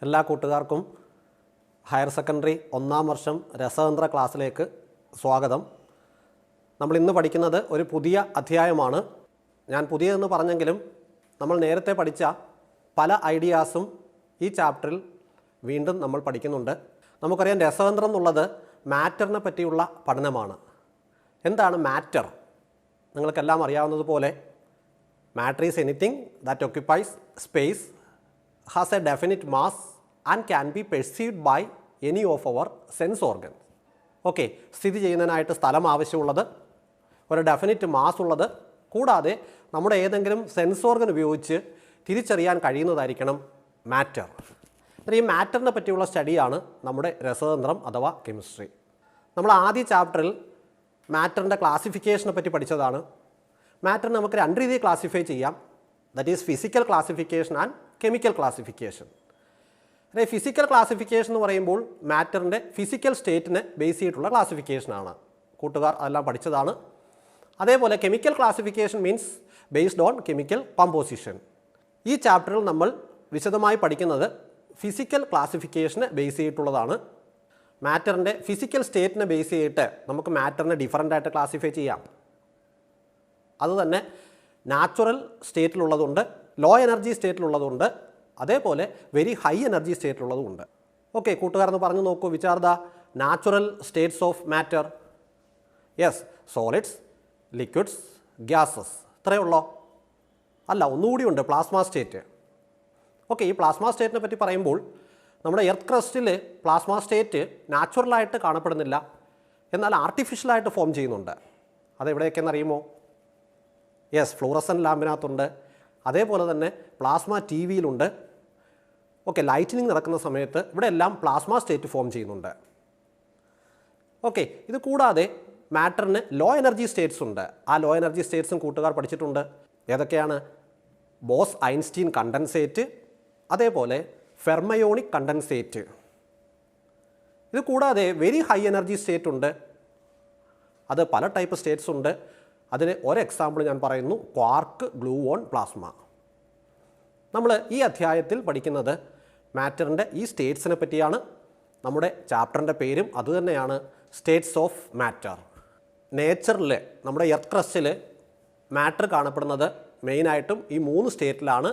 എല്ലാ കൂട്ടുകാർക്കും higher secondary ഒന്നാം വർഷം രസതന്ത്ര ക്ലാസ്സിലേക്ക് സ്വാഗതം. നമ്മൾ ഇന്ന് പഠിക്കുന്നത് ഒരു പുതിയ അധ്യായമാണ്. ഞാൻ പുതിയതെന്ന് പറഞ്ഞെങ്കിലും നമ്മൾ നേരത്തെ പഠിച്ച പല ഐഡിയാസും ഈ ചാപ്റ്ററിൽ വീണ്ടും നമ്മൾ പഠിക്കുന്നുണ്ട്. നമുക്കറിയാം രസതന്ത്രം എന്നുള്ളത് മാറ്ററിനെ പറ്റിയുള്ള പഠനമാണ്. എന്താണ് മാറ്റർ? നിങ്ങൾക്കെല്ലാം അറിയാവുന്നതുപോലെ matter is anything that occupies space, has a definite mass and can be perceived by any of our sense organs. Okay, സ്ഥിതി ചെയ്യുന്നതിനായിട്ട് സ്ഥലം ആവശ്യമുള്ളത്, ഒരു ഡെഫിനിറ്റ് മാസ് ഉള്ളത്, കൂടാതെ നമ്മുടെ ഏതെങ്കിലും സെൻസ് ഓർഗൻ ഉപയോഗിച്ച് തിരിച്ചറിയാൻ കഴിയുന്നതായിരിക്കണം മാറ്റർ. ഈ മാറ്ററിനെ പറ്റിയുള്ള സ്റ്റഡിയാണ് നമ്മുടെ രസതന്ത്രം അഥവാ കെമിസ്ട്രി. നമ്മൾ ആദ്യ ചാപ്റ്ററിൽ മാറ്ററിൻ്റെ ക്ലാസിഫിക്കേഷനെ പറ്റി പഠിച്ചതാണ്. മാറ്ററിനെ നമുക്ക് രണ്ട് രീതിയിൽ ക്ലാസിഫൈ ചെയ്യാം. That is physical classification and chemical classification. അതായത് ഫിസിക്കൽ ക്ലാസിഫിക്കേഷൻ എന്ന് പറയുമ്പോൾ മാറ്ററിൻ്റെ ഫിസിക്കൽ സ്റ്റേറ്റിനെ ബേസ് ചെയ്തിട്ടുള്ള ക്ലാസിഫിക്കേഷനാണ്. കൂട്ടുകാർ അതെല്ലാം പഠിച്ചതാണ്. അതേപോലെ chemical classification means based on chemical composition. ഈ ചാപ്റ്ററിൽ നമ്മൾ വിശദമായി പഠിക്കുന്നത് ഫിസിക്കൽ ക്ലാസിഫിക്കേഷനെ ബേസ് ചെയ്തിട്ടുള്ളതാണ്. മാറ്ററിൻ്റെ ഫിസിക്കൽ സ്റ്റേറ്റിനെ ബേസ് ചെയ്തിട്ട് നമുക്ക് മാറ്ററിനെ ഡിഫറൻ്റ് ആയിട്ട് ക്ലാസിഫൈ ചെയ്യാം. അതുതന്നെ നാച്ചുറൽ സ്റ്റേറ്റിലുള്ളതുണ്ട്, ലോ എനർജി സ്റ്റേറ്റിലുള്ളതുണ്ട്, അതേപോലെ വെരി ഹൈ എനർജി സ്റ്റേറ്റിലുള്ളതുമുണ്ട്. ഓക്കെ, കൂട്ടുകാരെന്ന് പറഞ്ഞു നോക്കൂ. Which are the natural States of matter? Yes, solids, liquids, gases. ഇത്രയേ ഉള്ളോ? അല്ല, ഒന്നുകൂടിയുണ്ട്, പ്ലാസ്മ സ്റ്റേറ്റ്. ഓക്കെ, ഈ പ്ലാസ്മ സ്റ്റേറ്റിനെ പറ്റി പറയുമ്പോൾ നമ്മുടെ എർത്ത് ക്രസ്റ്റിൽ പ്ലാസ്മ സ്റ്റേറ്റ് നാച്ചുറലായിട്ട് കാണപ്പെടുന്നില്ല, എന്നാൽ ആർട്ടിഫിഷ്യലായിട്ട് ഫോം ചെയ്യുന്നുണ്ട്. അതെവിടെയൊക്കെയെന്ന് അറിയുമോ? യെസ്, ഫ്ലൂറസൻ ലാമ്പിനകത്തുണ്ട്, അതേപോലെ തന്നെ പ്ലാസ്മ ടി വിയിലുണ്ട്. ഓക്കെ, ലൈറ്റനിങ് നടക്കുന്ന സമയത്ത് ഇവിടെ എല്ലാം പ്ലാസ്മ സ്റ്റേറ്റ് ഫോം ചെയ്യുന്നുണ്ട്. ഓക്കെ, ഇത് കൂടാതെ മാറ്ററിന് ലോ എനർജി സ്റ്റേറ്റ്സ് ഉണ്ട്. ആ ലോ എനർജി സ്റ്റേറ്റ്സും കൂട്ടുകാർ പഠിച്ചിട്ടുണ്ട്. ഏതൊക്കെയാണ്? ബോസ് ഐൻസ്റ്റീൻ കണ്ടൻസേറ്റ്, അതേപോലെ ഫെർമയോണിക് കണ്ടൻസേറ്റ്. ഇത് കൂടാതെ വെരി ഹൈ എനർജി സ്റ്റേറ്റ് ഉണ്ട്. അത് പല ടൈപ്പ് സ്റ്റേറ്റ്സ് ഉണ്ട്. അതിന് ഒരു എക്സാമ്പിൾ ഞാൻ പറയുന്നു, ക്വാർക്ക് ഗ്ലൂവോൺ പ്ലാസ്മ. നമ്മൾ ഈ അധ്യായത്തിൽ പഠിക്കുന്നത് മാറ്ററിൻ്റെ ഈ സ്റ്റേറ്റ്സിനെ പറ്റിയാണ്. നമ്മുടെ ചാപ്റ്ററിൻ്റെ പേരും അതുതന്നെയാണ്, സ്റ്റേറ്റ്സ് ഓഫ് മാറ്റർ. നേച്ചറിൽ നമ്മുടെ എർത്ത് ക്രസ്റ്റിൽ മാറ്റർ കാണപ്പെടുന്നത് മെയിനായിട്ടും ഈ മൂന്ന് സ്റ്റേറ്റിലാണ്.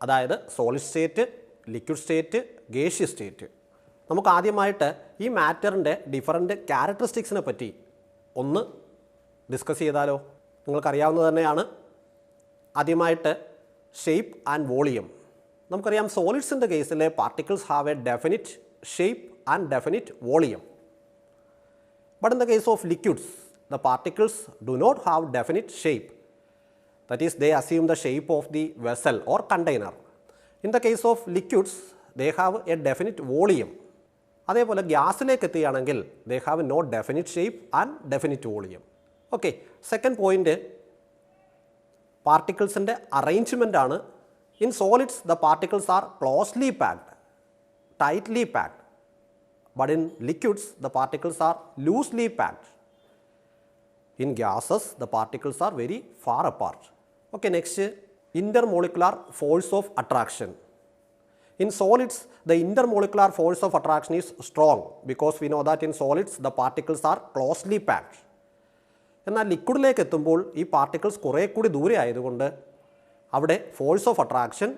അതായത് solid state, liquid state, gaseous state. നമുക്ക് ആദ്യമായിട്ട് ഈ മാറ്ററിൻ്റെ ഡിഫറൻറ്റ് ക്യാരക്ടറിസ്റ്റിക്സിനെ പറ്റി ഒന്ന് ഡിസ്കസ് ചെയ്താലോ? നിങ്ങൾക്കറിയാവുന്നത് തന്നെയാണ്. ആദ്യമായിട്ട് ഷേപ്പ് ആൻഡ് വോളിയം. നമുക്കറിയാം സോളിഡ്സിൻ്റെ കേസിൽ particles have A definite shape and definite volume. But in the case of liquids the particles do not have definite shape. That is, they assume the shape of the vessel or container. In the case of liquids, they have a definite volume. അതേപോലെ ഗ്യാസിലേക്ക് എത്തുകയാണെങ്കിൽ they have no definite shape and definite volume. Okay, second point പാർട്ടിക്കിൾസിൻ്റെ arrangement ആണ്. In solids the particles are closely packed, tightly packed. But in liquids, the particles are loosely packed. In gases, the particles are very far apart. Okay, next, intermolecular force of attraction. In solids, the intermolecular force of attraction is strong because we know that in solids the particles are closely packed. എന്നാൽ ലിക്വിഡിലേക്ക് എത്തുമ്പോൾ ഈ particles കുറേ കൂടി ദൂരെ ആയതുകൊണ്ട് അവിടെ force of attraction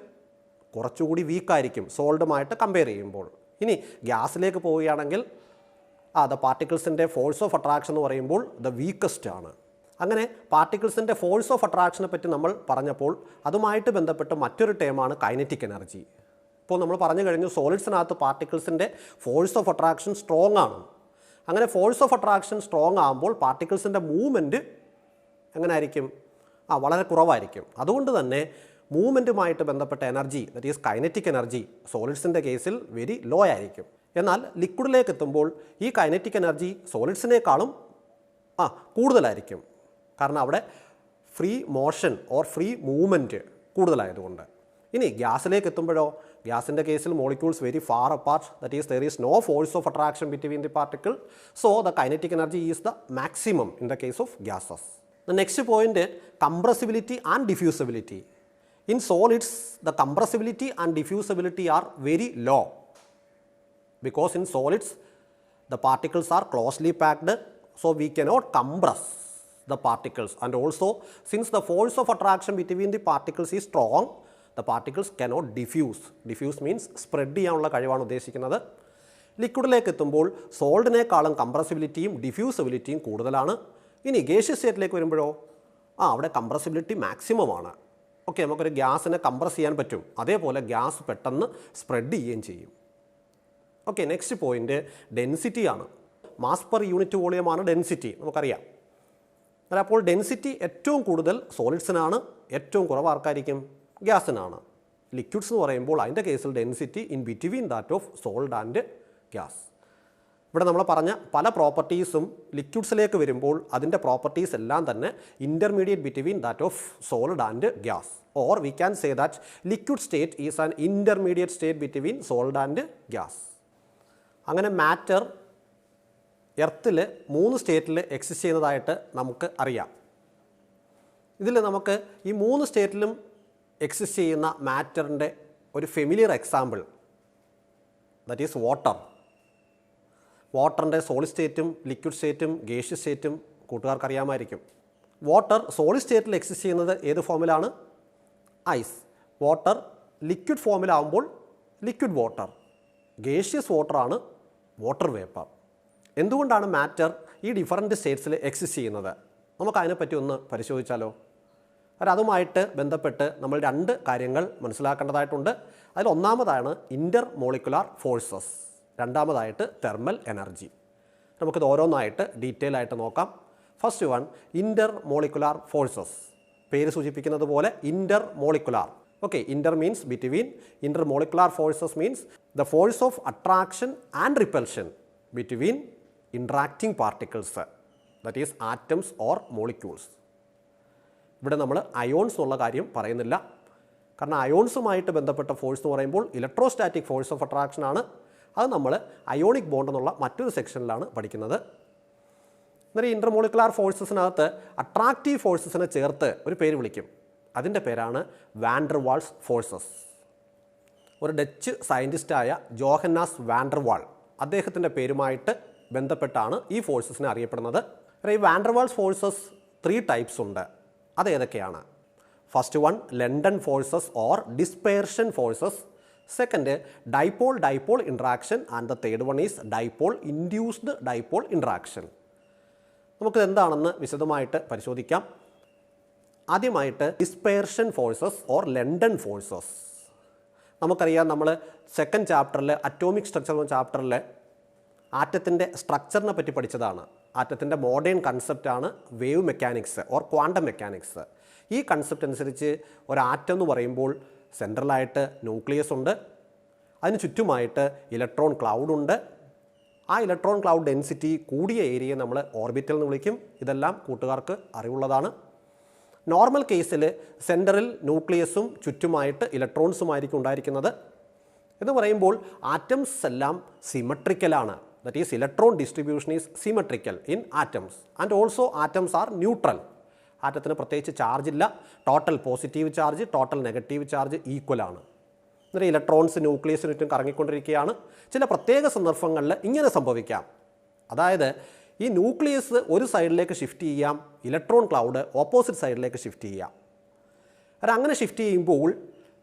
കുറച്ചുകൂടി വീക്കായിരിക്കും സോളിഡുമായിട്ട് compare ചെയ്യുമ്പോൾ. ഇനി ഗ്യാസിലേക്ക് പോവുകയാണെങ്കിൽ ദ പാർട്ടിക്കിൾസിൻ്റെ ഫോഴ്സ് ഓഫ് അട്രാക്ഷൻ എന്ന് പറയുമ്പോൾ ദ വീക്കസ്റ്റ് ആണ്. അങ്ങനെ പാർട്ടിക്കിൾസിൻ്റെ ഫോഴ്സ് ഓഫ് അട്രാക്ഷനെ പറ്റി നമ്മൾ പറഞ്ഞപ്പോൾ അതുമായിട്ട് ബന്ധപ്പെട്ട് മറ്റൊരു ടേമാണ് കൈനറ്റിക് എനർജി. ഇപ്പോൾ നമ്മൾ പറഞ്ഞു കഴിഞ്ഞു സോളിഡ്സിനകത്ത് പാർട്ടിക്കിൾസിൻ്റെ ഫോഴ്സ് ഓഫ് അട്രാക്ഷൻ സ്ട്രോങ് ആണ്. അങ്ങനെ ഫോഴ്സ് ഓഫ് അട്രാക്ഷൻ സ്ട്രോങ് ആകുമ്പോൾ പാർട്ടിക്കിൾസിൻ്റെ മൂവ്മെൻറ്റ് എങ്ങനെ ആയിരിക്കും? വളരെ കുറവായിരിക്കും. അതുകൊണ്ട് തന്നെ മൂവ്മെൻറ്റുമായിട്ട് ബന്ധപ്പെട്ട energy, that is kinetic energy, സോളിഡ്സിൻ്റെ കേസിൽ വെരി ലോ ആയിരിക്കും. എന്നാൽ ലിക്വിഡിലേക്ക് എത്തുമ്പോൾ ഈ കൈനറ്റിക് എനർജി സോളിഡ്സിനേക്കാളും കൂടുതലായിരിക്കും. കാരണം അവിടെ free motion or free movement കൂടുതലായതുകൊണ്ട്. ഇനി ഗ്യാസിലേക്ക് എത്തുമ്പോഴോ, ഗ്യാസിൻ്റെ കേസിൽ molecules very far apart, that is there is no force of attraction between the particle. So the kinetic energy is the maximum in the case of gases. The next point, compressibility and diffusibility. In solids, the compressibility and diffusibility are very low. because in solids the particles are closely packed, so we cannot compress the particles, and also since the force of attraction between the particles is strong, the particles cannot diffuse. Diffuse means spread ചെയ്യാനുള്ള കഴിവാണ് ഉദ്ദേശിക്കുന്നത്. ലിക്വിഡിലേക്ക് എത്തുമ്പോൾ സോൾഡിനേക്കാളും കംപ്രസിബിലിറ്റിയും ഡിഫ്യൂസിബിലിറ്റിയും കൂടുതലാണ്. ഇനി gaseous സ്റ്റേറ്റിലേക്ക് വരുമ്പോഴോ അവിടെ compressibility maximum ആണ്. ഓക്കെ, നമുക്കൊരു ഗ്യാസിനെ കംപ്രസ് ചെയ്യാൻ പറ്റും, അതേപോലെ ഗ്യാസ് പെട്ടെന്ന് സ്പ്രെഡ് ചെയ്യുകയും ചെയ്യും. ഓക്കെ, നെക്സ്റ്റ് പോയിൻ്റ് ഡെൻസിറ്റിയാണ്. മാസ് പെർ യൂണിറ്റ് വോളിയമാണ് ഡെൻസിറ്റി, നമുക്കറിയാം. എന്നാൽ അപ്പോൾ ഡെൻസിറ്റി ഏറ്റവും കൂടുതൽ സോളിഡ്സിനാണ്, ഏറ്റവും കുറവ് ആർക്കായിരിക്കും? ഗ്യാസിനാണ്. ലിക്വിഡ്സ് എന്ന് പറയുമ്പോൾ അതിൻ്റെ കേസിൽ density in between that of sold and gas. ഇവിടെ നമ്മൾ പറഞ്ഞ പല പ്രോപ്പർട്ടീസും ലിക്വിഡ്സിലേക്ക് വരുമ്പോൾ അതിൻ്റെ പ്രോപ്പർട്ടീസ് എല്ലാം തന്നെ intermediate between that of solid and gas, or we can say that liquid state is an intermediate state between solid and gas. അങ്ങനെ matter എർത്തിൽ 3 സ്റ്റേറ്റിൽ എക്സിസ്റ്റ് ചെയ്യുന്നതായിട്ട് നമുക്ക് അറിയാം. ഇതിൽ നമുക്ക് ഈ 3 സ്റ്റേറ്റിലും എക്സിസ്റ്റ് ചെയ്യുന്ന മാറ്ററിൻ്റെ ഒരു familiar example that is water. വാട്ടറിൻ്റെ സോളിഡ് സ്റ്റേറ്റും ലിക്വിഡ് സ്റ്റേറ്റും ഗേഷ്യസ് സ്റ്റേറ്റും കൂട്ടുകാർക്ക് അറിയാമായിരിക്കും. വാട്ടർ സോളിഡ് സ്റ്റേറ്റിൽ എക്സിസ്റ്റ് ചെയ്യുന്നത് ഏത് ഫോമിലാണ്? ഐസ്. വാട്ടർ ലിക്വിഡ് ഫോമിലാവുമ്പോൾ ലിക്വിഡ് വാട്ടർ. ഗേഷ്യസ് വാട്ടറാണ് വാട്ടർ വേപ്പർ. എന്തുകൊണ്ടാണ് മാറ്റർ ഈ ഡിഫറൻറ്റ് സ്റ്റേറ്റ്സിൽ എക്സിസ്റ്റ് ചെയ്യുന്നത്? നമുക്കതിനെപ്പറ്റി ഒന്ന് പരിശോധിച്ചാലോ? അതുമായിട്ട് ബന്ധപ്പെട്ട് നമ്മൾ 2 കാര്യങ്ങൾ മനസ്സിലാക്കേണ്ടതായിട്ടുണ്ട്. അതിൽ ഒന്നാമതാണ് ഇൻ്റർ മോളിക്കുലാർ ഫോഴ്സസ്, രണ്ടാമതായിട്ട് തെർമൽ എനർജി. നമുക്കിത് ഓരോന്നായിട്ട് ഡീറ്റെയിൽ ആയിട്ട് നോക്കാം. First one, intermolecular forces. പേര് സൂചിപ്പിക്കുന്നത് പോലെ intermolecular. Okay, inter means between, intermolecular forces means the force of attraction and repulsion between interacting particles, that is atoms or molecules. ഇവിടെ നമ്മൾ ions എന്നുള്ള കാര്യം പറയുന്നില്ല, കാരണം അയോൺസുമായിട്ട് ബന്ധപ്പെട്ട ഫോഴ്സ് എന്ന് പറയുമ്പോൾ ഇലക്ട്രോസ്റ്റാറ്റിക് ഫോഴ്സ് ഓഫ് അട്രാക്ഷൻ ആണ്. അത് നമ്മൾ അയോണിക് ബോണ്ട് എന്നുള്ള മറ്റൊരു സെക്ഷനിലാണ് പഠിക്കുന്നത്. അന്നേരം ഇൻ്റർമോളിക്കുലാർ ഫോഴ്സസിനകത്ത് അട്രാക്റ്റീവ് ഫോഴ്സസിനെ ചേർത്ത് ഒരു പേര് വിളിക്കും. അതിൻ്റെ പേരാണ് വാൻഡർ വാൾസ് ഫോഴ്സസ്. ഒരു ഡച്ച് സയൻറ്റിസ്റ്റായ ജോഹന്നാസ് വാൻഡർ വാൾ, അദ്ദേഹത്തിൻ്റെ പേരുമായിട്ട് ബന്ധപ്പെട്ടാണ് ഈ ഫോഴ്സസിനെ അറിയപ്പെടുന്നത്. ഈ വാൻഡർ വാൾസ് ഫോഴ്സസ് 3 ടൈപ്സ് ഉണ്ട്. അതേതൊക്കെയാണ്? First one, London forces or dispersion forces. Second, dipole dipole interaction. And the third one is dipole induced dipole interaction. നമുക്കിത് എന്താണെന്ന് വിശദമായിട്ട് പരിശോധിക്കാം. ആദ്യമായിട്ട് dispersion forces or London forces. നമുക്കറിയാം, നമ്മൾ 2nd ചാപ്റ്ററിൽ അറ്റോമിക് സ്ട്രക്ചർ എന്ന ചാപ്റ്ററിൽ ആറ്റത്തിൻ്റെ സ്ട്രക്ചറിനെ പറ്റി പഠിച്ചതാണ്. ആറ്റത്തിൻ്റെ മോഡേൺ കൺസെപ്റ്റാണ് wave mechanics or quantum mechanics. ഈ കൺസെപ്റ്റ് അനുസരിച്ച് ഒരാറ്റം എന്ന് പറയുമ്പോൾ സെൻട്രലായിട്ട് ന്യൂക്ലിയസ് ഉണ്ട്, അതിന് ചുറ്റുമായിട്ട് ഇലക്ട്രോൺ ക്ലൗഡ് ഉണ്ട്. ആ ഇലക്ട്രോൺ ക്ലൗഡ് ഡെൻസിറ്റി കൂടിയ ഏരിയയെ നമ്മൾ ഓർബിറ്റൽ എന്ന് വിളിക്കും. ഇതെല്ലാം കൂട്ടുകാർക്ക് അറിവുള്ളതാണ്. നോർമൽ കേസിൽ സെൻറ്ററിൽ ന്യൂക്ലിയസും ചുറ്റുമായിട്ട് ഇലക്ട്രോൺസുമായിരിക്കും ഉണ്ടായിരിക്കുന്നത്. എന്ന് പറയുമ്പോൾ ആറ്റംസ് എല്ലാം സിമെട്രിക്കലാണ്. That is electron distribution is symmetrical in atoms and also atoms are neutral. ആറ്റത്തിന് പ്രത്യേകിച്ച് ചാർജ് ഇല്ല. Total positive charge, total negative charge ഈക്വലാണ്. എന്നിട്ട് ഇലക്ട്രോൺസ് ന്യൂക്ലിയസിന് ചുറ്റും കറങ്ങിക്കൊണ്ടിരിക്കുകയാണ്. ചില പ്രത്യേക സന്ദർഭങ്ങളിൽ ഇങ്ങനെ സംഭവിക്കാം. അതായത് ഈ ന്യൂക്ലിയസ് ഒരു സൈഡിലേക്ക് ഷിഫ്റ്റ് ചെയ്യാം, ഇലക്ട്രോൺ ക്ലൗഡ് ഓപ്പോസിറ്റ് സൈഡിലേക്ക് ഷിഫ്റ്റ് ചെയ്യാം. അങ്ങനെ ഷിഫ്റ്റ് ചെയ്യുമ്പോൾ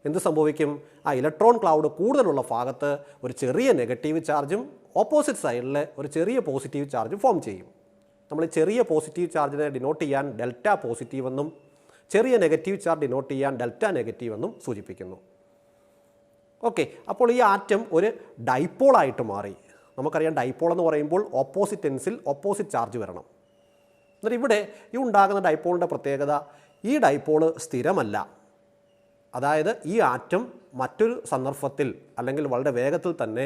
എന്ത് സംഭവിക്കും? ആ ഇലക്ട്രോൺ ക്ലൗഡ് കൂടുതലുള്ള ഭാഗത്ത് ഒരു ചെറിയ നെഗറ്റീവ് ചാർജും ഓപ്പോസിറ്റ് സൈഡിൽ ഒരു ചെറിയ പോസിറ്റീവ് ചാർജും ഫോം ചെയ്യും. നമ്മൾ ചെറിയ പോസിറ്റീവ് ചാർജിനെ ഡിനോട്ട് ചെയ്യാൻ ഡെൽറ്റ പോസിറ്റീവ് എന്നും ചെറിയ നെഗറ്റീവ് ചാർജ് ഡിനോട്ട് ചെയ്യാൻ ഡെൽറ്റ നെഗറ്റീവ് എന്നും സൂചിപ്പിക്കുന്നു. ഓക്കെ, അപ്പോൾ ഈ ആറ്റം ഒരു ഡൈപോളായിട്ട് മാറി. നമുക്കറിയാം, ഡൈപോൾ എന്ന് പറയുമ്പോൾ ഓപ്പോസിറ്റ് എൻസിൽ ഓപ്പോസിറ്റ് ചാർജ് വരണം. എന്നിട്ട് ഇവിടെ ഈ ഉണ്ടാകുന്ന ഡൈപോളിൻ്റെ പ്രത്യേകത, ഈ ഡൈപോള് സ്ഥിരമല്ല. അതായത് ഈ ആറ്റം മറ്റൊരു സന്ദർഭത്തിൽ അല്ലെങ്കിൽ വളരെ വേഗത്തിൽ തന്നെ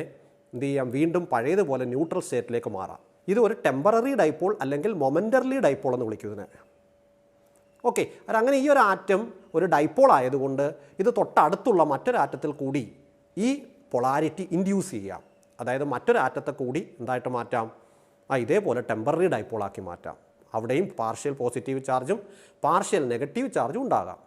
എന്ത് ചെയ്യാം, വീണ്ടും പഴയതുപോലെ ന്യൂട്രൽ സ്റ്റേറ്റിലേക്ക് മാറാം. ഇത് ഒരു ടെമ്പററി ഡൈപോൾ അല്ലെങ്കിൽ മൊമെൻ്ററി ഡൈപോൾ എന്ന് വിളിക്കും ഇതിനെ. ഓക്കെ, അങ്ങനെ ഈ ഒരു ആറ്റം ഒരു ഡൈപോൾ ആയതുകൊണ്ട് ഇത് തൊട്ടടുത്തുള്ള മറ്റൊരാറ്റത്തിൽ കൂടി ഈ പൊളാരിറ്റി ഇൻഡ്യൂസ് ചെയ്യാം. അതായത് മറ്റൊരാറ്റത്തെ കൂടി എന്തായിട്ട് മാറ്റാം? ഇതേപോലെ ടെമ്പററി ഡൈപോളാക്കി മാറ്റാം. അവിടെയും പാർഷ്യൽ പോസിറ്റീവ് ചാർജും പാർഷ്യൽ നെഗറ്റീവ് ചാർജും ഉണ്ടാകാം.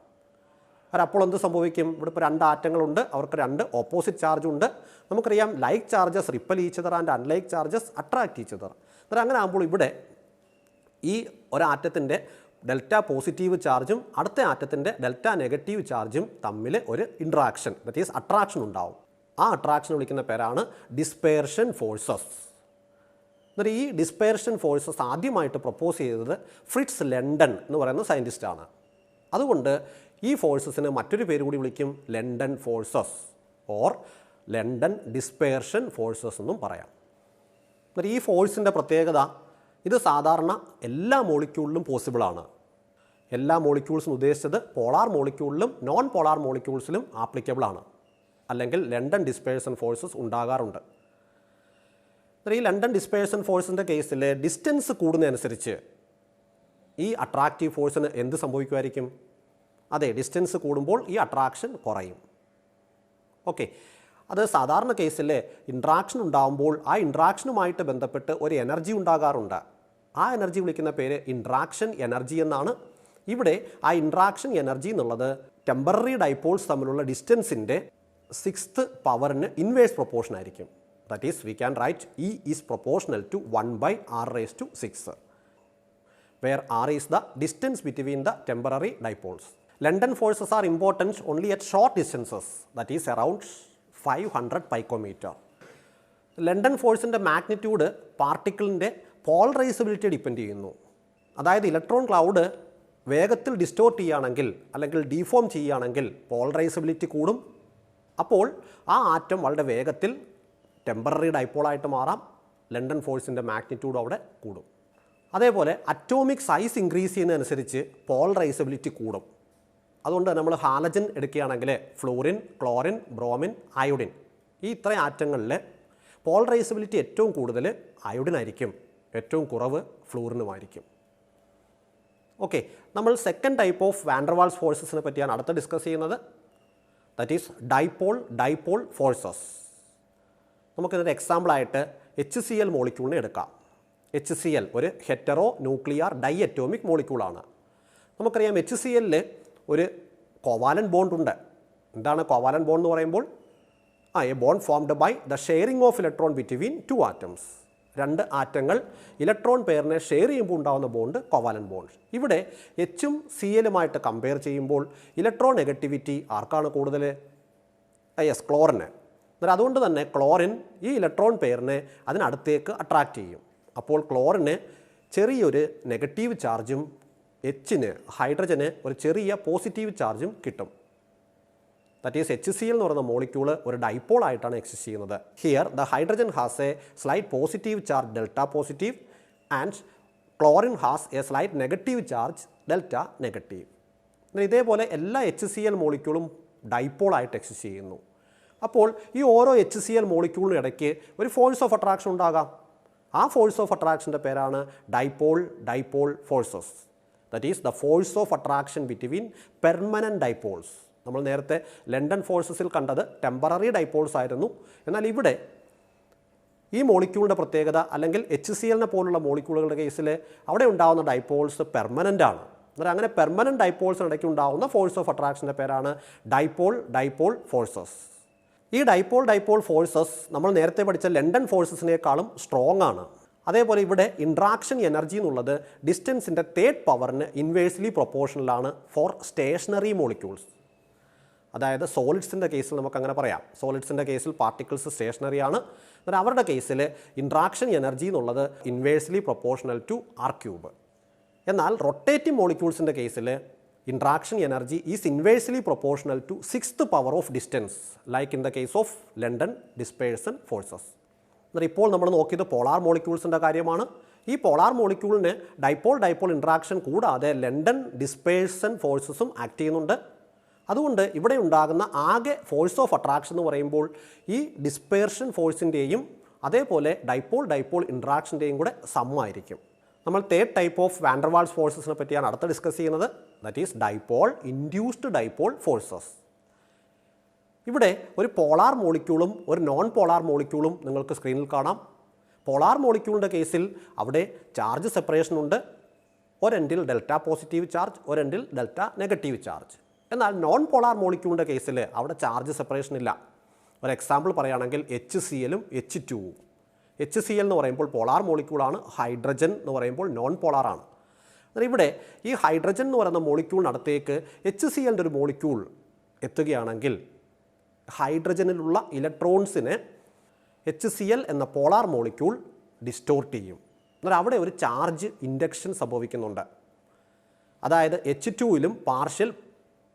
അപ്പോൾ എന്ത് സംഭവിക്കും? ഇവിടെ ഇപ്പോൾ 2 ആറ്റങ്ങളുണ്ട്, അവർക്ക് 2 ഓപ്പോസിറ്റ് ചാർജ് ഉണ്ട്. നമുക്കറിയാം like charges ripple each other and unlike charges attract each other. അന്നേരം അങ്ങനെ ആകുമ്പോൾ ഇവിടെ ഈ ഒരാറ്റത്തിൻ്റെ ഡെൽറ്റ പോസിറ്റീവ് ചാർജും അടുത്ത ആറ്റത്തിൻ്റെ ഡെൽറ്റ നെഗറ്റീവ് ചാർജും തമ്മിൽ ഒരു ഇൻട്രാക്ഷൻ, ദാറ്റ് ഈസ് അട്രാക്ഷൻ ഉണ്ടാവും. ആ അട്രാക്ഷൻ വിളിക്കുന്ന പേരാണ് ഡിസ്പേർഷൻ ഫോഴ്സസ്. എന്നിട്ട് ഈ ഡിസ്പേർഷൻ ഫോഴ്സസ് ആദ്യമായിട്ട് പ്രപ്പോസ് ചെയ്തത് ഫ്രിറ്റ്സ് ലണ്ടൻ എന്ന് പറയുന്ന സയൻറ്റിസ്റ്റാണ്. അതുകൊണ്ട് ഈ ഫോഴ്സസിന് മറ്റൊരു പേര് കൂടി വിളിക്കും, London forces or London dispersion forces എന്നും പറയാം. എന്നിട്ട് ഈ ഫോഴ്സിൻ്റെ പ്രത്യേകത, ഇത് സാധാരണ എല്ലാ മോളിക്യൂളിലും പോസിബിളാണ്. എല്ലാ മോളിക്യൂൾസും ഉദ്ദേശിച്ചത് പോളാർ മോളിക്യൂളിലും നോൺ പോളാർ മോളിക്യൂൾസിലും ആപ്ലിക്കബിൾ ആണ്, അല്ലെങ്കിൽ ലണ്ടൻ ഡിസ്പേർഷൻ ഫോഴ്സസ് ഉണ്ടാകാറുണ്ട്. ഈ ലണ്ടൻ ഡിസ്പേർഷൻ ഫോഴ്സിൻ്റെ കേസിൽ ഡിസ്റ്റൻസ് കൂടുന്നതനുസരിച്ച് ഈ അട്രാക്റ്റീവ് ഫോഴ്സിന് എന്ത് സംഭവിക്കുമായിരിക്കും? അതെ, ഡിസ്റ്റൻസ് കൂടുമ്പോൾ ഈ അട്രാക്ഷൻ കുറയും. ഓക്കെ, അത് സാധാരണ കേസിൽ ഇൻട്രാക്ഷൻ ഉണ്ടാകുമ്പോൾ ആ ഇൻട്രാക്ഷനുമായിട്ട് ബന്ധപ്പെട്ട് ഒരു എനർജി ഉണ്ടാകാറുണ്ട്. ആ എനർജി വിളിക്കുന്ന പേര് ഇൻട്രാക്ഷൻ എനർജി എന്നാണ്. ഇവിടെ ആ ഇൻട്രാക്ഷൻ എനർജി എന്നുള്ളത് ടെമ്പററി ഡൈപോൾസ് തമ്മിലുള്ള ഡിസ്റ്റൻസിൻ്റെ 6th പവറിന് ഇൻവേഴ്സ് പ്രൊപ്പോർഷൻ ആയിരിക്കും. That is we can write E is proportional to 1/r⁶, where r is the distance between the temporary dipoles. London forces are important only at short distances, that is around 500 picometer. London ഫോഴ്സിൻ്റെ magnitude പാർട്ടിക്കിളിൻ്റെ polarizability depend ചെയ്യുന്നു. അതായത് electron cloud വേഗത്തിൽ distort ചെയ്യുകയാണെങ്കിൽ അല്ലെങ്കിൽ deform ചെയ്യുകയാണെങ്കിൽ polarisability കൂടും. അപ്പോൾ ആ ആറ്റം വളരെ വേഗത്തിൽ ടെമ്പററി ഡൈപോളായിട്ട് മാറാം. ലണ്ടൻ ഫോഴ്സിൻ്റെ മാഗ്നിറ്റ്യൂഡ് അവിടെ കൂടും. അതേപോലെ അറ്റോമിക് സൈസ് ഇൻക്രീസ് ചെയ്യുന്നതനുസരിച്ച് പോളറൈസബിലിറ്റി കൂടും. അതുകൊണ്ട് നമ്മൾ ഹാലജൻ എടുക്കുകയാണെങ്കിൽ ഫ്ലൂറിൻ, ക്ലോറിൻ, ബ്രോമിൻ, അയോഡിൻ, ഈ ഇത്രയും ആറ്റങ്ങളിൽ പോളറൈസബിലിറ്റി ഏറ്റവും കൂടുതൽ അയോഡിനായിരിക്കും, ഏറ്റവും കുറവ് ഫ്ലൂറിനുമായിരിക്കും. ഓക്കെ, നമ്മൾ സെക്കൻഡ് ടൈപ്പ് ഓഫ് വാൻഡർവാൾസ് ഫോഴ്സസിനെ പറ്റിയാണ് അടുത്ത് ഡിസ്കസ് ചെയ്യുന്നത്. That is dipole forces. നമുക്കിതിൻ്റെ എക്സാമ്പിളായിട്ട് HCl മോളിക്യൂളിനെ എടുക്കാം. HCl ഒരു ഹെറ്ററോ ന്യൂക്ലിയർ ഡൈ അറ്റോമിക് മോളിക്യൂളാണ്. നമുക്കറിയാം HCl ഒരു കോവാലൻ ബോണ്ട് ഉണ്ട്. എന്താണ് കോവാലൻ ബോണ്ട് എന്ന് പറയുമ്പോൾ? A bond formed by the sharing of electron between 2 atoms. 2 ആറ്റങ്ങൾ ഇലക്ട്രോൺ പെയറിനെ ഷെയർ ചെയ്യുമ്പോൾ ഉണ്ടാകുന്ന ബോണ്ട് കോവാലൻ ബോണ്ട്. ഇവിടെ Hഉം Clമായിട്ട് കമ്പയർ ചെയ്യുമ്പോൾ ഇലക്ട്രോൺ നെഗറ്റിവിറ്റി ആർക്കാണ് കൂടുതൽ? ക്ലോറിന്. എന്നാൽ അതുകൊണ്ട് തന്നെ ക്ലോറിൻ ഈ ഇലക്ട്രോൺ പെയറിനെ അതിനടുത്തേക്ക് അട്രാക്റ്റ് ചെയ്യും. അപ്പോൾ ക്ലോറിന് ചെറിയൊരു നെഗറ്റീവ് ചാർജും Hന് ഹൈഡ്രജന് ഒരു ചെറിയ പോസിറ്റീവ് ചാർജും കിട്ടും. ദാറ്റ് ഈസ് HCl എന്ന് പറയുന്ന മോളിക്യൂള് ഒരു ഡൈപോൾ ആയിട്ടാണ് എക്സിസ്റ്റ് ചെയ്യുന്നത്. Here the hydrogen has a slight positive charge delta positive and chlorine has a slight negative charge delta negative. ഇതേപോലെ എല്ലാ HCl മോളിക്യൂളും ഡൈപോൾ ആയിട്ട് എക്സിസ്റ്റ് ചെയ്യുന്നു. അപ്പോൾ ഈ ഓരോ HCl മോളിക്യൂളിനും ഇടയ്ക്ക് ഒരു ഫോഴ്സ് ഓഫ് അട്രാക്ഷൻ ഉണ്ടാകാം. ആ ഫോഴ്സ് ഓഫ് അട്രാക്ഷൻ്റെ പേരാണ് dipole forces. That is the force of attraction between permanent dipoles. നമ്മൾ നേരത്തെ ലണ്ടൻ ഫോഴ്സസിൽ കണ്ടത് ടെമ്പററി ഡൈപോൾസ് ആയിരുന്നു. എന്നാൽ ഇവിടെ ഈ മോളിക്യൂളിൻ്റെ പ്രത്യേകത, അല്ലെങ്കിൽ HClനെ പോലുള്ള മോളിക്യൂളുകളുടെ കേസിൽ അവിടെ ഉണ്ടാകുന്ന ഡൈപോൾസ് പെർമനൻ്റ് ആണ്. എന്നാൽ അങ്ങനെ പെർമനൻറ്റ് ഡൈപോൾസിനിടയ്ക്ക് ഉണ്ടാകുന്ന ഫോഴ്സ് ഓഫ് അട്രാക്ഷൻ്റെ പേരാണ് ഡൈപോൾ ഫോഴ്സസ്. ഈ ഡൈപോൾ ഫോഴ്സസ് നമ്മൾ നേരത്തെ പഠിച്ച ലണ്ടൻ ഫോഴ്സസിനേക്കാളും സ്ട്രോങ് ആണ്. അതേപോലെ ഇവിടെ ഇൻട്രാക്ഷൻ എനർജി എന്നുള്ളത് ഡിസ്റ്റൻസിൻ്റെ 3rd പവറിന് ഇൻവേഴ്സ്ലി പ്രൊപ്പോർഷണലാണ് ഫോർ സ്റ്റേഷനറി മോളിക്യൂൾസ്. അതായത് സോളിഡ്സിൻ്റെ കേസിൽ നമുക്കങ്ങനെ പറയാം. സോളിഡ്സിൻ്റെ കേസിൽ പാർട്ടിക്കിൾസ് സ്റ്റേഷനറി ആണ്. എന്നാൽ അവരുടെ കേസിൽ ഇൻട്രാക്ഷൻ എനർജി എന്നുള്ളത് ഇൻവേഴ്സ്ലി പ്രൊപ്പോർഷണൽ ടു r³. എന്നാൽ റൊട്ടേറ്റിംഗ് മോളിക്യൂൾസിൻ്റെ കേസിൽ interaction energy is inversely proportional to 6th power of distance, like in the case of London dispersion forces. എന്നാൽ ഇപ്പോൾ നമ്മൾ നോക്കിയത് പോളാർ മോളിക്യൂൾസിൻ്റെ കാര്യമാണ്. ഈ പോളാർ മോളിക്യൂളിന് ഡൈപോൾ ഇൻട്രാക്ഷൻ കൂടാതെ ലണ്ടൻ ഡിസ്പേഴ്സൺ ഫോഴ്സസും ആക്ട് ചെയ്യുന്നുണ്ട്. അതുകൊണ്ട് ഇവിടെ ഉണ്ടാകുന്ന ആകെ ഫോഴ്സ് ഓഫ് അട്രാക്ഷൻ എന്ന് പറയുമ്പോൾ ഈ ഡിസ്പേർഷൻ ഫോഴ്സിൻ്റെയും അതേപോലെ ഡൈപോൾ ഇൻട്രാക്ഷൻ്റെയും കൂടെ സമ്മായിരിക്കും. നമ്മൾ 3rd ടൈപ്പ് ഓഫ് വാൻഡർവാൾസ് ഫോഴ്സസിനെ പറ്റിയാണ് അടുത്ത് ഡിസ്കസ് ചെയ്യുന്നത്. That is induced dipole forces. ഇവിടെ ഒരു പോളാർ മോളിക്യൂളും ഒരു നോൺ പോളാർ മോളിക്യൂളും നിങ്ങൾക്ക് സ്ക്രീനിൽ കാണാം. പോളാർ മോളിക്യൂളിൻ്റെ കേസിൽ അവിടെ ചാർജ് സെപ്പറേഷൻ ഉണ്ട്. ഒരെൻഡിൽ ഡെൽറ്റ പോസിറ്റീവ് ചാർജ്, ഒരെൻഡിൽ ഡെൽറ്റ നെഗറ്റീവ് ചാർജ്. എന്നാൽ നോൺ പോളാർ മോളിക്യൂളിൻ്റെ കേസിൽ അവിടെ ചാർജ് സെപ്പറേഷൻ ഇല്ല. ഒരു എക്സാമ്പിൾ പറയുകയാണെങ്കിൽ HCl ഉം H2 ഉം. HCl എന്ന് പറയുമ്പോൾ പോളാർ മോളിക്യൂളാണ്, ഹൈഡ്രജൻ എന്ന് പറയുമ്പോൾ നോൺ പോളാറാണ്. എന്നാൽ ഇവിടെ ഈ ഹൈഡ്രജൻ എന്ന് പറയുന്ന മോളിക്യൂളിനടുത്തേക്ക് HClൻ്റെ ഒരു മോളിക്യൂൾ എത്തുകയാണെങ്കിൽ ഹൈഡ്രജനിലുള്ള ഇലക്ട്രോൺസിനെ HCl എന്ന പോളാർ മോളിക്യൂൾ ഡിസ്റ്റോർട്ട് ചെയ്യും. എന്നാൽ അവിടെ ഒരു ചാർജ് ഇൻഡക്ഷൻ സംഭവിക്കുന്നുണ്ട്. അതായത് H2ലും partial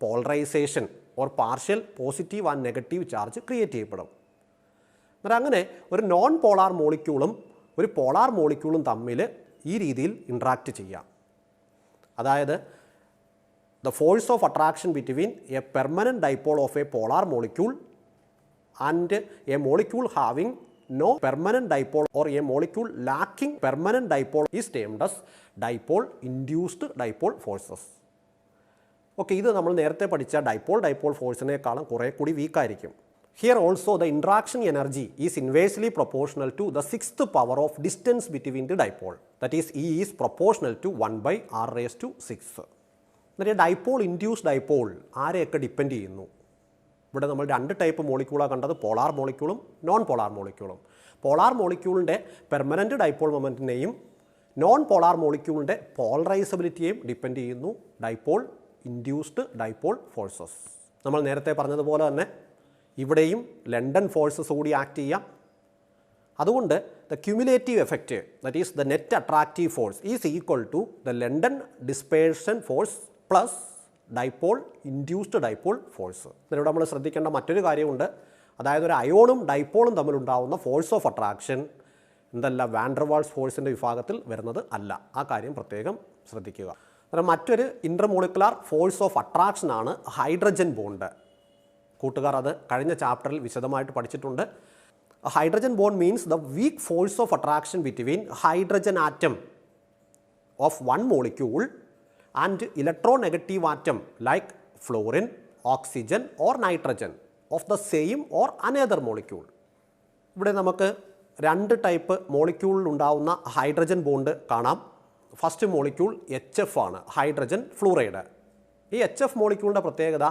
polarization or partial positive and negative charge create ചെയ്യപ്പെടും. എന്നാൽ അങ്ങനെ ഒരു നോൺ പോളാർ മോളിക്യൂളും ഒരു പോളാർ മോളിക്യൂളും തമ്മിൽ ഈ രീതിയിൽ ഇൻട്രാക്റ്റ് ചെയ്യാം. അതായത് the force of attraction between A permanent dipole of A polar molecule and A molecule having no permanent dipole or a molecule lacking permanent dipole is termed as dipole induced dipole forces. ഓക്കെ, ഇത് നമ്മൾ നേരത്തെ പഠിച്ച dipole ഫോഴ്സിനേക്കാളും കുറേ കൂടി വീക്കായിരിക്കും. Here also the interaction energy is inversely proportional to the 6th power of distance between the dipole, that is E is proportional to 1/r⁶. എന്നിട്ട് ഡൈപോൾ ഇൻഡ്യൂസ്ഡ് ഡൈപോൾ ആരെയൊക്കെ ഡിപ്പെൻഡ് ചെയ്യുന്നു? ഇവിടെ നമ്മൾ 2 ടൈപ്പ് മോളിക്യൂളാണ് കണ്ടത്, പോളാർ മോളിക്യൂളും നോൺ പോളാർ മോളിക്യൂളും. Polar മോളിക്യൂളിൻ്റെ പെർമനൻറ്റ് ഡൈപോൾ മൊമെൻറ്റിനെയും നോൺ പോളാർ മോളിക്യൂളിൻ്റെ പോളറൈസബിലിറ്റിയെയും ഡിപ്പെൻഡ് ചെയ്യുന്നു ഡൈപോൾ ഇൻഡ്യൂസ്ഡ് ഡൈപോൾ ഫോഴ്സസ്. നമ്മൾ നേരത്തെ പറഞ്ഞതുപോലെ തന്നെ ഇവിടെയും ലണ്ടൻ ഫോഴ്സസ് കൂടി ആക്ട് ചെയ്യാം. അതുകൊണ്ട് the cumulative effect, that is the net attractive force, is equal to the London dispersion force plus dipole induced dipole force. ഇതിലൂടെ നമ്മൾ ശ്രദ്ധിക്കേണ്ട മറ്റൊരു കാര്യമുണ്ട്. അതായത് ഒരു അയോണും ഡൈപോളും തമ്മിലുണ്ടാവുന്ന ഫോഴ്സ് ഓഫ് അട്രാക്ഷൻ എന്തല്ല വാൻഡർവാൾസ് ഫോഴ്സിൻ്റെ വിഭാഗത്തിൽ വരുന്നത് അല്ല. ആ കാര്യം പ്രത്യേകം ശ്രദ്ധിക്കുക. കാരണം മറ്റൊരു ഇൻ്റർമോളിക്കുലാർ ഫോഴ്സ് ഓഫ് അട്രാക്ഷനാണ് ഹൈഡ്രജൻ ബോണ്ട്. കൂട്ടുകാർ അത് കഴിഞ്ഞ ചാപ്റ്ററിൽ വിശദമായിട്ട് പഠിച്ചിട്ടുണ്ട്. Hydrogen bond means the weak force of attraction between hydrogen atom of one molecule and electronegative atom like fluorine, oxygen or nitrogen of the same or another molecule. ഇവിടെ നമുക്ക് 2 type മോളിക്യൂളിൽ ഉണ്ടാവുന്ന ഹൈഡ്രജൻ ബോണ്ട് കാണാം. First molecule HF ആണ്, hydrogen fluoride. ഈ HF മോളിക്യൂളിൻ്റെ പ്രത്യേകത,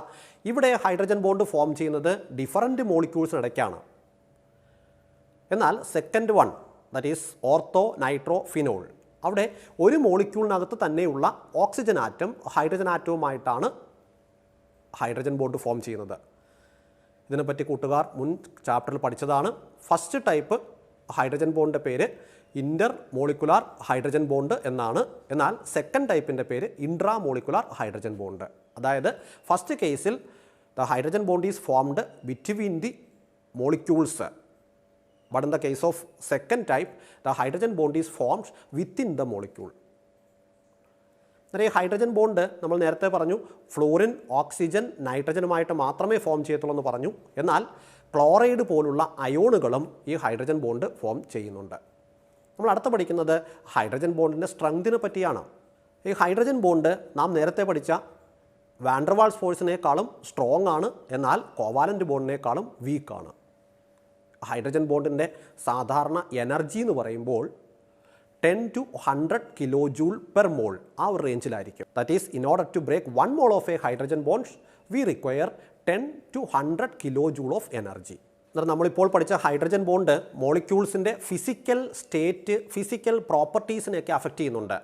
ഇവിടെ ഹൈഡ്രജൻ ബോണ്ട് ഫോം ചെയ്യുന്നത് ഡിഫറൻറ്റ് മോളിക്യൂൾസിനിടയ്ക്കാണ്. എന്നാൽ second one, that is ortho nitrophenol, അവിടെ ഒരു മോളിക്യൂളിനകത്ത് തന്നെയുള്ള ഓക്സിജൻ ആറ്റം ഹൈഡ്രജൻ ആറ്റവുമായിട്ടാണ് ഹൈഡ്രജൻ ബോണ്ട് ഫോം ചെയ്യുന്നത്. ഇതിനെപ്പറ്റി കൂട്ടുകാർ മുൻ ചാപ്റ്ററിൽ പഠിച്ചതാണ്. ഫസ്റ്റ് ടൈപ്പ് ഹൈഡ്രജൻ ബോണ്ടിൻ്റെ പേര് ഇൻ്റർ മോളിക്കുലാർ ഹൈഡ്രജൻ ബോണ്ട് എന്നാണ്. എന്നാൽ സെക്കൻഡ് ടൈപ്പിൻ്റെ പേര് ഇൻട്രാ മോളിക്കുലാർ ഹൈഡ്രജൻ ബോണ്ട്. അതായത് ഫസ്റ്റ് കേസിൽ the hydrogen bond is formed between the molecules. But in the case of second type, the hydrogen bond is formed within the molecule. ഈ hydrogen bond നമ്മൾ നേരത്തെ പറഞ്ഞു fluorine, oxygen, നൈട്രജനുമായിട്ട് മാത്രമേ form ചെയ്യത്തുള്ളൂ എന്ന് പറഞ്ഞു. എന്നാൽ ക്ലോറൈഡ് പോലുള്ള അയോണുകളും ഈ ഹൈഡ്രജൻ ബോണ്ട് ഫോം ചെയ്യുന്നുണ്ട്. നമ്മൾ അടുത്ത പഠിക്കുന്നത് ഹൈഡ്രജൻ ബോണ്ടിൻ്റെ സ്ട്രെങ്തിനെ പറ്റിയാണ്. ഈ ഹൈഡ്രജൻ ബോണ്ട് നാം നേരത്തെ പഠിച്ച വാൻഡർവാൾസ് ഫോഴ്സിനേക്കാളും സ്ട്രോങ് ആണ്, എന്നാൽ കോവാലൻ്റ് ബോണ്ടിനേക്കാളും വീക്കാണ്. ഹൈഡ്രജൻ ബോണ്ടിൻ്റെ സാധാരണ എനർജി എന്ന് പറയുമ്പോൾ 10 to 100 കിലോജൂൾ പെർ മോൾ ആ ഒരു റേഞ്ചിലായിരിക്കും. That is in order to break 1 mole of a hydrogen bond we require 10 to 100 kilojoule of energy. എന്നാൽ നമ്മളിപ്പോൾ പഠിച്ച ഹൈഡ്രജൻ ബോണ്ട് മോളിക്യൂൾസിൻ്റെ ഫിസിക്കൽ സ്റ്റേറ്റ്, ഫിസിക്കൽ പ്രോപ്പർട്ടീസിനെയൊക്കെ അഫക്റ്റ് ചെയ്യുന്നുണ്ട്.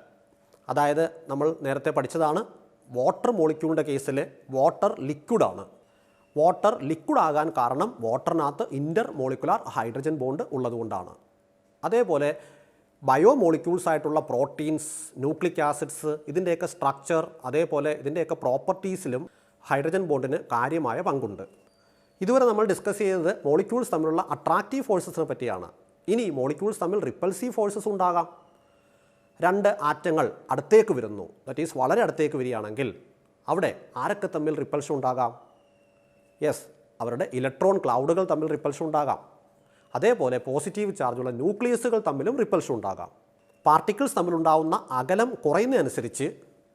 അതായത് നമ്മൾ നേരത്തെ പഠിച്ചതാണ്, വാട്ടർ മോളിക്യൂളിൻ്റെ കേസിൽ വാട്ടർ ലിക്വിഡാണ്. വാട്ടർ ലിക്വിഡ് ആകാൻ കാരണം വാട്ടറിനകത്ത് ഇൻ്റർ മോളിക്കുലാർ ഹൈഡ്രജൻ ബോണ്ട് ഉള്ളതുകൊണ്ടാണ്. അതേപോലെ ബയോ മോളിക്യൂൾസ് ആയിട്ടുള്ള പ്രോട്ടീൻസ്, ന്യൂക്ലിക് ആസിഡ്സ്, ഇതിൻ്റെയൊക്കെ സ്ട്രക്ചർ, അതേപോലെ ഇതിൻ്റെയൊക്കെ പ്രോപ്പർട്ടീസിലും ഹൈഡ്രജൻ ബോണ്ടിന് കാര്യമായ പങ്കുണ്ട്. ഇതുവരെ നമ്മൾ ഡിസ്കസ് ചെയ്തത് മോളിക്യൂൾസ് തമ്മിലുള്ള അട്രാക്റ്റീവ് ഫോഴ്സസിനെ പറ്റിയാണ്. ഇനി മോളിക്യൂൾസ് തമ്മിൽ റിപ്പൾസീവ് ഫോഴ്സസ് ഉണ്ടാകാം. 2 ആറ്റങ്ങൾ അടുത്തേക്ക് വരുന്നു, ദാറ്റ് ഈസ് വളരെ അടുത്തേക്ക് വരികയാണെങ്കിൽ അവിടെ ആരൊക്കെ തമ്മിൽ റിപ്പൾഷൻ ഉണ്ടാകാം? യെസ്, അവരുടെ ഇലക്ട്രോൺ ക്ലൗഡുകൾ തമ്മിൽ റിപ്പൾഷൻ ഉണ്ടാകാം. അതേപോലെ പോസിറ്റീവ് ചാർജുള്ള ന്യൂക്ലിയസുകൾ തമ്മിലും റിപ്പൾഷൻ ഉണ്ടാകാം. പാർട്ടിക്കിൾസ് തമ്മിലുണ്ടാവുന്ന അകലം കുറയുന്നതനുസരിച്ച്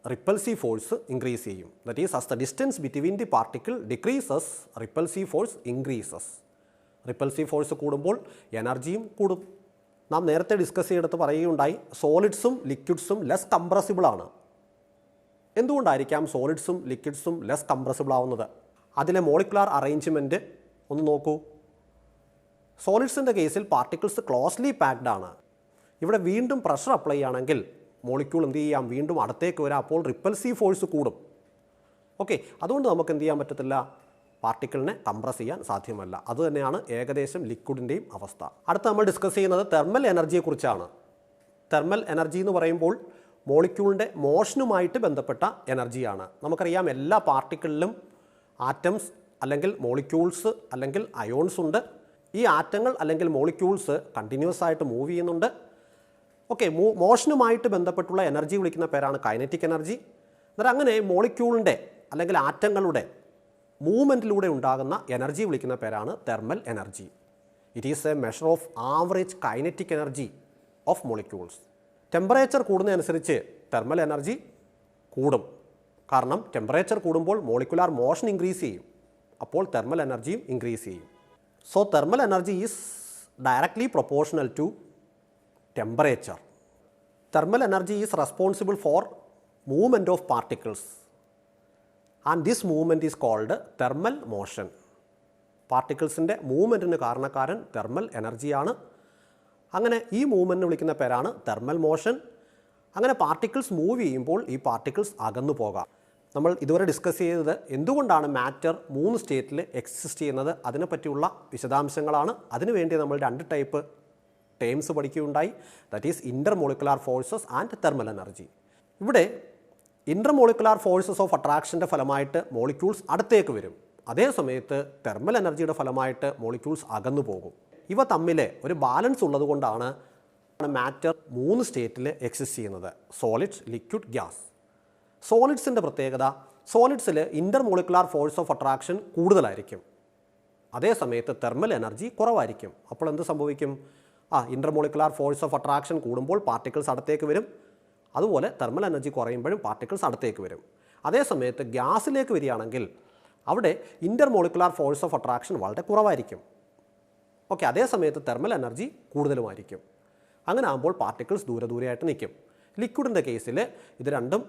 റിപ്പൾസീവ് ഫോഴ്സ് ഇൻക്രീസ് ചെയ്യും. That is as the distance between the particle decreases, repulsive force increases. Repulsive force കൂടുമ്പോൾ എനർജിയും കൂടും. നാം നേരത്തെ ഡിസ്കസ് ചെയ്തെടുത്ത് പറയുകയുണ്ടായി, സോളിഡ്സും ലിക്വിഡ്സും ലെസ് കംപ്രസിബിളാണ്. എന്തുകൊണ്ടായിരിക്കാം സോളിഡ്സും ലിക്വിഡ്സും ലെസ് കംപ്രസിബിൾ ആവുന്നത്? അതിലെ മോളിക്കുലാർ അറേഞ്ച്മെൻറ്റ് ഒന്ന് നോക്കൂ. സോളിഡ്സിൻ്റെ കേസിൽ പാർട്ടിക്കിൾസ് ക്ലോസ്ലി പാക്ഡ് ആണ്. ഇവിടെ വീണ്ടും പ്രഷർ അപ്ലൈ ചെയ്യുകയാണെങ്കിൽ മോളിക്യൂൾ എന്ത് ചെയ്യാം, വീണ്ടും അടുത്തേക്ക് വരാം. അപ്പോൾ റിപ്പൽസീവ് ഫോഴ്സ് കൂടും. ഓക്കെ, അതുകൊണ്ട് നമുക്ക് എന്ത് ചെയ്യാൻ പറ്റത്തില്ല, പാർട്ടിക്കിളിനെ കംപ്രസ് ചെയ്യാൻ സാധ്യമല്ല. അതുതന്നെയാണ് ഏകദേശം ലിക്വിഡിൻ്റെയും അവസ്ഥ. അടുത്ത നമ്മൾ ഡിസ്കസ് ചെയ്യുന്നത് തെർമൽ എനർജിയെക്കുറിച്ചാണ്. തെർമൽ എനർജി എന്ന് പറയുമ്പോൾ മോളിക്യൂളിൻ്റെ മോഷനുമായിട്ട് ബന്ധപ്പെട്ട എനർജിയാണ്. നമുക്കറിയാം എല്ലാ പാർട്ടിക്കിളിലും ആറ്റംസ് അല്ലെങ്കിൽ മോളിക്യൂൾസ് അല്ലെങ്കിൽ അയോൺസ് ഉണ്ട്. ഈ ആറ്റങ്ങൾ അല്ലെങ്കിൽ മോളിക്യൂൾസ് കണ്ടിന്യൂസ് ആയിട്ട് മൂവ് ചെയ്യുന്നുണ്ട്. ഓക്കെ, മോഷനുമായിട്ട് ബന്ധപ്പെട്ടുള്ള എനർജി വിളിക്കുന്ന പേരാണ് കൈനറ്റിക് എനർജി. എന്നാൽ അങ്ങനെ മോളിക്യൂളിൻ്റെ അല്ലെങ്കിൽ ആറ്റങ്ങളുടെ മൂവ്മെൻറ്റിലൂടെ ഉണ്ടാകുന്ന എനർജി വിളിക്കുന്ന പേരാണ് thermal energy. It is a measure of average kinetic energy of molecules. Temperature കൂടുന്നതനുസരിച്ച് തെർമൽ എനർജി കൂടും. കാരണം ടെമ്പറേച്ചർ കൂടുമ്പോൾ മോളിക്കുലാർ മോഷൻ ഇൻക്രീസ് ചെയ്യും. അപ്പോൾ തെർമൽ എനർജിയും ഇൻക്രീസ് ചെയ്യും. So thermal energy is directly proportional to temperature. Thermal energy is responsible for movement of particles and this movement is called thermal motion. പാർട്ടിക്കിൾസിൻ്റെ മൂവ്മെൻറ്റിന് കാരണക്കാരൻ thermal എനർജിയാണ്. അങ്ങനെ ഈ മൂവ്മെൻറ്റിന് വിളിക്കുന്ന പേരാണ് തെർമൽ മോഷൻ. അങ്ങനെ പാർട്ടിക്കിൾസ് മൂവ് ചെയ്യുമ്പോൾ ഈ പാർട്ടിക്കിൾസ് അകന്നു പോകാം. നമ്മൾ ഇതുവരെ ഡിസ്കസ് ചെയ്തത് എന്തുകൊണ്ടാണ് മാറ്റർ 3 സ്റ്റേറ്റിൽ എക്സിസ്റ്റ് ചെയ്യുന്നത് അതിനെപ്പറ്റിയുള്ള വിശദാംശങ്ങളാണ്. അതിനുവേണ്ടി നമ്മൾ 2 ടൈപ്പ് ടേംസ് പഠിക്കുകയുണ്ടായി. That is intermolecular forces and thermal energy. ഇവിടെ ഇൻ്റർമോളിക്കുലാർ ഫോഴ്സസ് ഓഫ് അട്രാക്ഷൻ്റെ ഫലമായിട്ട് മോളിക്യൂൾസ് അടുത്തേക്ക് വരും. അതേ സമയത്ത് തെർമൽ എനർജിയുടെ ഫലമായിട്ട് മോളിക്യൂൾസ് അകന്നു പോകും. ഇവ തമ്മിൽ ഒരു ബാലൻസ് ഉള്ളതുകൊണ്ടാണ് മാറ്റർ 3 സ്റ്റേറ്റിൽ എക്സിസ്റ്റ് ചെയ്യുന്നത്: സോളിഡ്സ്, ലിക്വിഡ്, ഗ്യാസ്. സോളിഡ്സിൻ്റെ പ്രത്യേകത, സോളിഡ്സിൽ ഇൻ്റർമോളിക്കുലാർ ഫോഴ്സ് ഓഫ് അട്രാക്ഷൻ കൂടുതലായിരിക്കും. അതേ സമയത്ത് തെർമൽ എനർജി കുറവായിരിക്കും. അപ്പോൾ എന്ത് സംഭവിക്കും? ഇൻ്റർമോളിക്കുലാർ ഫോഴ്സ് ഓഫ് അട്രാക്ഷൻ കൂടുമ്പോൾ പാർട്ടിക്കിൾസ് അടുത്തേക്ക് വരും. അതുപോലെ തെർമൽ എനർജി കുറയുമ്പോഴും പാർട്ടിക്കിൾസ് അടുത്തേക്ക് വരും. അതേ സമയത്ത് ഗ്യാസിലേക്ക് വരികയാണെങ്കിൽ അവിടെ ഇൻ്റർമോളിക്കുലാർ ഫോഴ്സ് ഓഫ് അട്രാക്ഷൻ വളരെ കുറവായിരിക്കും. ഓക്കെ, അതേ സമയത്ത് തെർമൽ എനർജി കൂടുതലുമായിരിക്കും. അങ്ങനെ ആകുമ്പോൾ പാർട്ടിക്കിൾസ് ദൂരെയായിട്ട് നിൽക്കും. ലിക്വിഡിൻ്റെ കേസിൽ ഇത് രണ്ടും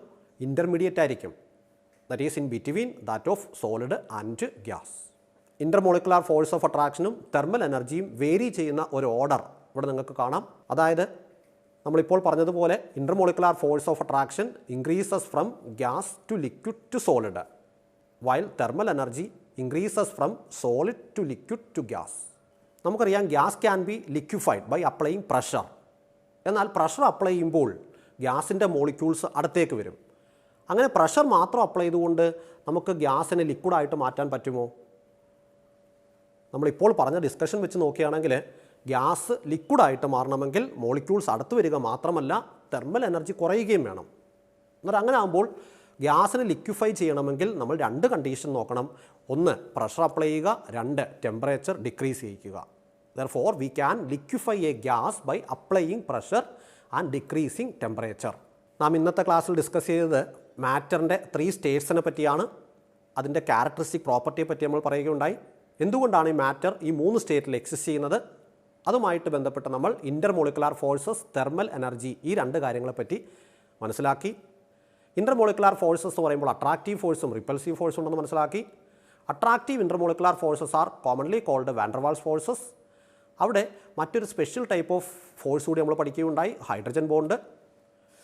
ഇൻ്റർമീഡിയറ്റ് ആയിരിക്കും. That is in between that of solid and gas. Intermolecular force of അട്രാക്ഷനും തെർമൽ എനർജിയും വേരി ചെയ്യുന്ന ഒരു ഓർഡർ ഇവിടെ നിങ്ങൾക്ക് കാണാം. അതായത് നമ്മളിപ്പോൾ പറഞ്ഞതുപോലെ intermolecular force of attraction increases from gas to liquid to solid, while thermal energy increases from solid to liquid to gas. നമുക്കറിയാം gas can be liquefied by applying pressure. എന്നാൽ പ്രഷർ അപ്ലൈ ചെയ്യുമ്പോൾ ഗ്യാസിൻ്റെ മോളിക്യൂൾസ് അടുത്തേക്ക് വരും. അങ്ങനെ പ്രഷർ മാത്രം apply ചെയ്തുകൊണ്ട് നമുക്ക് ഗ്യാസിനെ ലിക്വിഡായിട്ട് മാറ്റാൻ പറ്റുമോ? നമ്മളിപ്പോൾ പറഞ്ഞ ഡിസ്കഷൻ വെച്ച് നോക്കുകയാണെങ്കിൽ ഗ്യാസ് ലിക്വിഡായിട്ട് മാറണമെങ്കിൽ മോളിക്യൂൾസ് അടുത്ത് വരിക മാത്രമല്ല തെർമൽ എനർജി കുറയുകയും വേണം. എന്നാൽ അങ്ങനെ ആകുമ്പോൾ ഗ്യാസിനെ ലിക്വിഫൈ ചെയ്യണമെങ്കിൽ നമ്മൾ 2 കണ്ടീഷൻ നോക്കണം. 1 പ്രഷർ അപ്ലൈ ചെയ്യുക, 2 ടെമ്പറേച്ചർ ഡിക്രീസ് ചെയ്യിക്കുക. Therefore we can liquefy a gas by applying pressure and decreasing temperature. നാം ഇന്നത്തെ ക്ലാസ്സിൽ ഡിസ്കസ് ചെയ്തത് മാറ്ററിൻ്റെ 3 സ്റ്റേറ്റ്സിനെ പറ്റിയാണ്. അതിൻ്റെ ക്യാരക്ടറിസ്റ്റിക് പ്രോപ്പർട്ടിയെ പറ്റി നമ്മൾ പറയുകയുണ്ടായി. എന്തുകൊണ്ടാണ് ഈ മാറ്റർ ഈ 3 സ്റ്റേറ്റിൽ എക്സിസ്റ്റ് ചെയ്യുന്നത്, അതുമായിട്ട് ബന്ധപ്പെട്ട് നമ്മൾ ഇൻ്റർമോളിക്കുലാർ ഫോഴ്സസ്, തെർമൽ എനർജി, ഈ 2 കാര്യങ്ങളെപ്പറ്റി മനസ്സിലാക്കി. ഇൻ്റർമോളിക്കുലാർ ഫോഴ്സസ് എന്ന് പറയുമ്പോൾ അട്രാക്റ്റീവ് ഫോഴ്സും റിപ്പൽസീവ് ഫോഴ്സും ഉണ്ടെന്ന് മനസ്സിലാക്കി. Attractive intermolecular forces are commonly called van der Waals forces. അവിടെ മറ്റൊരു സ്പെഷ്യൽ ടൈപ്പ് ഓഫ് ഫോഴ്സ് കൂടി നമ്മൾ പഠിക്കുകയുണ്ടായി, hydrogen bond.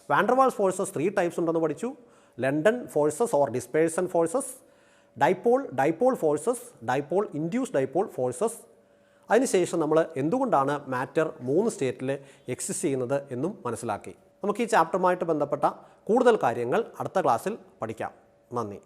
Van der Waals forces 3 types ഉണ്ടെന്ന് പഠിച്ചു: London forces or dispersion forces, dipole forces, dipole induce dipole forces. അതിനുശേഷം നമ്മൾ എന്തുകൊണ്ടാണ് മാറ്റർ 3 സ്റ്റേറ്റിൽ എക്സിസ്റ്റ് ചെയ്യുന്നത് എന്നും മനസ്സിലാക്കി. നമുക്ക് ഈ ചാപ്റ്ററുമായിട്ട് ബന്ധപ്പെട്ട കൂടുതൽ കാര്യങ്ങൾ അടുത്ത ക്ലാസ്സിൽ പഠിക്കാം. നന്ദി.